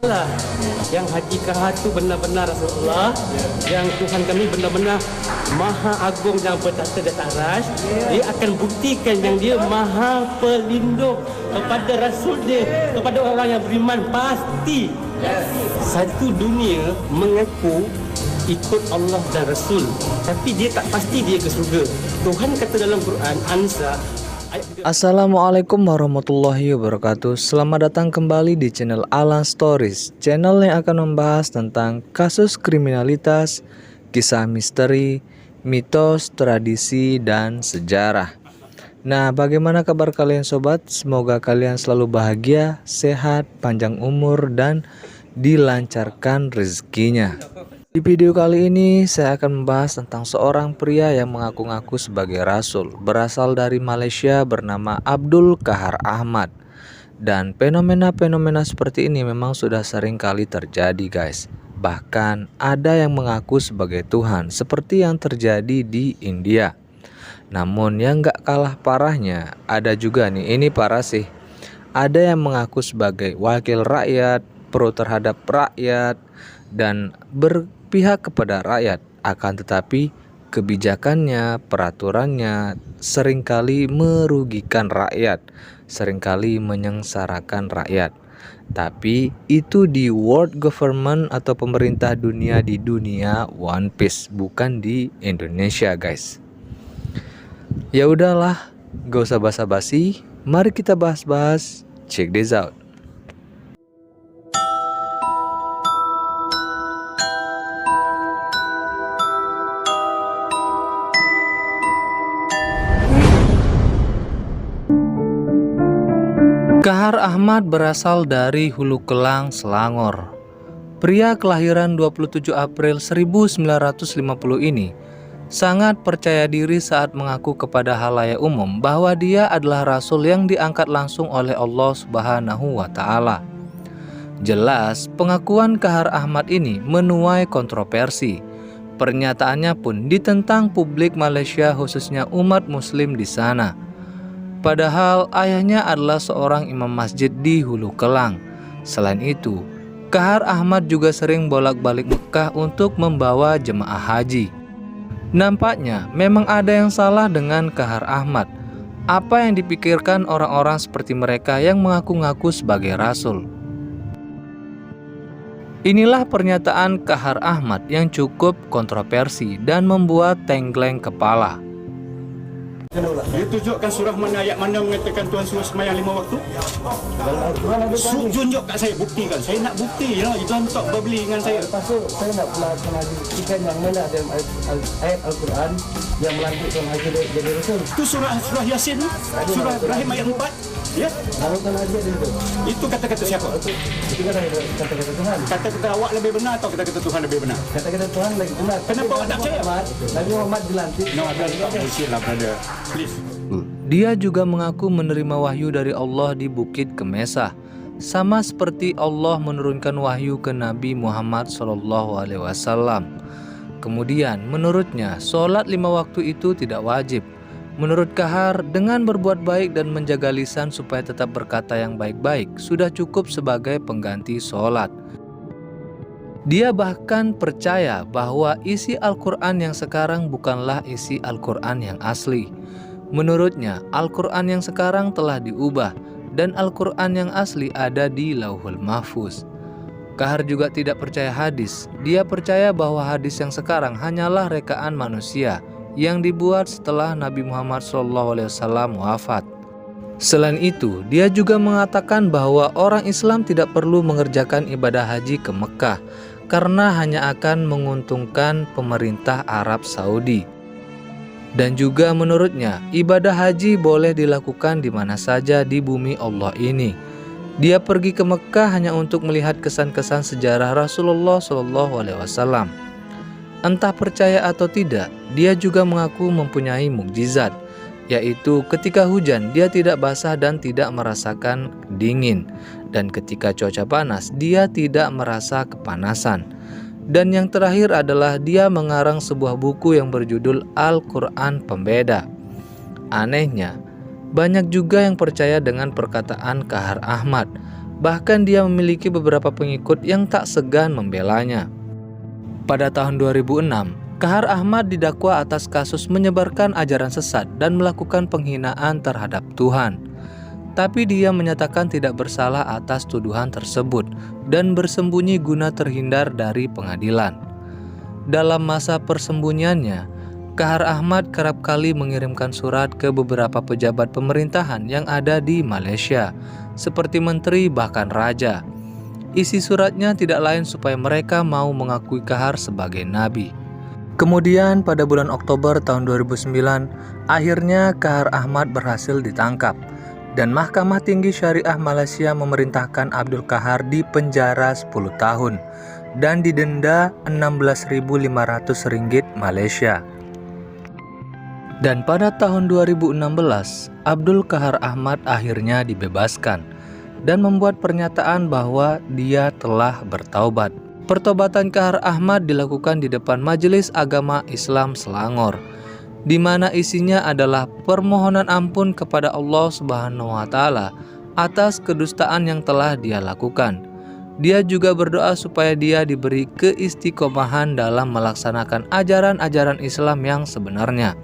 lah. Yang hakikah itu benar-benar Rasulullah, yang Tuhan kami benar-benar Maha Agung dan bertata di atas arsy. Dia akan buktikan yang dia Maha Pelindung kepada Rasul dia, kepada orang yang beriman. Pasti satu dunia mengaku ikut Allah dan Rasul, tapi dia tak pasti dia ke surga. Tuhan kata dalam Quran An-Nisa. Assalamualaikum warahmatullahi wabarakatuh. Selamat datang kembali di channel Alan Stories, channel yang akan membahas tentang kasus kriminalitas, kisah misteri, mitos, tradisi, dan sejarah. Nah, bagaimana kabar kalian sobat? Semoga kalian selalu bahagia, sehat, panjang umur, dan dilancarkan rezekinya. Di video kali ini saya akan membahas tentang seorang pria yang mengaku-ngaku sebagai rasul, berasal dari Malaysia, bernama Abdul Kahar Ahmad. Dan fenomena-fenomena seperti ini memang sudah sering kali terjadi guys. Bahkan ada yang mengaku sebagai Tuhan, seperti yang terjadi di India. Namun yang gak kalah parahnya, ada juga nih, ini parah sih. Ada yang mengaku sebagai wakil rakyat, pro terhadap rakyat, dan berpihak kepada rakyat, akan tetapi kebijakannya, peraturannya seringkali merugikan rakyat, seringkali menyengsarakan rakyat. Tapi itu di world government atau pemerintah dunia di dunia One Piece, bukan di Indonesia guys. Ya udahlah, gak usah basa-basi, mari kita bahas-bahas. Check this out. Kahar Ahmad berasal dari Hulu Kelang, Selangor. Pria kelahiran 27 April 1950 ini sangat percaya diri saat mengaku kepada halayak umum bahwa dia adalah rasul yang diangkat langsung oleh Allah Subhanahu wa Ta'ala. Jelas, pengakuan Kahar Ahmad ini menuai kontroversi. Pernyataannya pun ditentang publik Malaysia, khususnya umat muslim di sana. Padahal ayahnya adalah seorang imam masjid di Hulu Kelang. Selain itu, Kahar Ahmad juga sering bolak-balik Mekah untuk membawa jemaah haji. Nampaknya memang ada yang salah dengan Kahar Ahmad. Apa yang dipikirkan orang-orang seperti mereka yang mengaku-ngaku sebagai rasul? Inilah pernyataan Kahar Ahmad yang cukup kontroversi dan membuat tenggleng kepala. Dia tunjukkan surah mana, ayat mana mengatakan Tuhan suruh sembahyang 5 waktu? Tunjuk kat saya, buktikan. Saya nak bukti ya. Jangan tak berbeli dengan saya. Lepas tu saya nak pernah buktikan yang mana dalam ayat Al-Quran yang melanjutkan haji jadi rasul. Itu surah Yasin, surah Ibrahim ayat 4. Ya. Lalukan haji ada itu. Itu kata-kata siapa? Itu kata-kata Tuhan. Kata-kata awak lebih benar atau kata-kata Tuhan lebih benar? Kata-kata Tuhan lagi benar. Kenapa awak tak percaya? Nabi Muhammad dilantik. No, tak bersih lah brother. Please. Dia juga mengaku menerima wahyu dari Allah di Bukit Kemesa, sama seperti Allah menurunkan wahyu ke Nabi Muhammad SAW. Kemudian menurutnya sholat 5 waktu itu tidak wajib. Menurut Kahar, dengan berbuat baik dan menjaga lisan supaya tetap berkata yang baik-baik sudah cukup sebagai pengganti sholat. Dia bahkan percaya bahwa isi Al-Quran yang sekarang bukanlah isi Al-Quran yang asli. Menurutnya, Al-Quran yang sekarang telah diubah dan Al-Quran yang asli ada di Lauhul Mahfuz. Kahar juga tidak percaya hadis. Dia percaya bahwa hadis yang sekarang hanyalah rekaan manusia yang dibuat setelah Nabi Muhammad SAW wafat. Selain itu, dia juga mengatakan bahwa orang Islam tidak perlu mengerjakan ibadah haji ke Mekah karena hanya akan menguntungkan pemerintah Arab Saudi. Dan juga menurutnya, ibadah haji boleh dilakukan di mana saja di bumi Allah ini. Dia pergi ke Mekah hanya untuk melihat kesan-kesan sejarah Rasulullah SAW. Entah percaya atau tidak, dia juga mengaku mempunyai mukjizat, yaitu ketika hujan dia tidak basah dan tidak merasakan dingin, dan ketika cuaca panas dia tidak merasa kepanasan. Dan yang terakhir adalah dia mengarang sebuah buku yang berjudul Al-Quran Pembeda. Anehnya, banyak juga yang percaya dengan perkataan Kahar Ahmad Bahkan dia memiliki beberapa pengikut yang tak segan membelanya. Pada tahun 2006, Kahar Ahmad didakwa atas kasus menyebarkan ajaran sesat dan melakukan penghinaan terhadap Tuhan. Tapi dia menyatakan tidak bersalah atas tuduhan tersebut dan bersembunyi guna terhindar dari pengadilan. Dalam masa persembunyiannya, Kahar Ahmad kerap kali mengirimkan surat ke beberapa pejabat pemerintahan yang ada di Malaysia, seperti menteri bahkan raja. Isi suratnya tidak lain supaya mereka mau mengakui Kahar sebagai nabi. Kemudian pada bulan Oktober tahun 2009, akhirnya Kahar Ahmad berhasil ditangkap dan Mahkamah Tinggi Syariah Malaysia memerintahkan Abdul Kahar dipenjara 10 tahun dan didenda Rp16.500 Malaysia. Dan pada tahun 2016, Abdul Kahar Ahmad akhirnya dibebaskan dan membuat pernyataan bahwa dia telah bertaubat. Pertobatan Kahar Ahmad dilakukan di depan Majelis Agama Islam Selangor, di mana isinya adalah permohonan ampun kepada Allah Subhanahu wa Ta'ala atas kedustaan yang telah dia lakukan. Dia juga berdoa supaya dia diberi keistiqomahan dalam melaksanakan ajaran-ajaran Islam yang sebenarnya.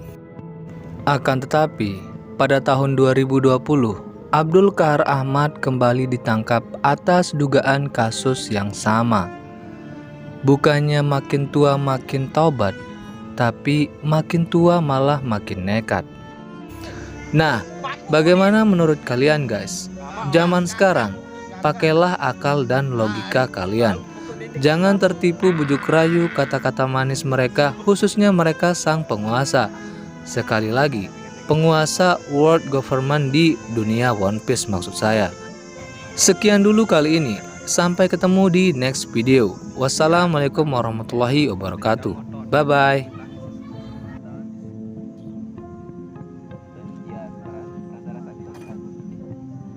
Akan tetapi, pada tahun 2020, Abdul Kahar Ahmad kembali ditangkap atas dugaan kasus yang sama. Bukannya makin tua makin taubat, tapi makin tua malah makin nekat. Nah, bagaimana menurut kalian guys? Zaman sekarang, pakailah akal dan logika kalian. Jangan tertipu bujuk rayu kata-kata manis mereka, khususnya mereka sang penguasa. Sekali lagi, penguasa world government di dunia One Piece maksud saya. Sekian dulu kali ini. Sampai ketemu di next video. Wassalamualaikum warahmatullahi wabarakatuh. Bye-bye.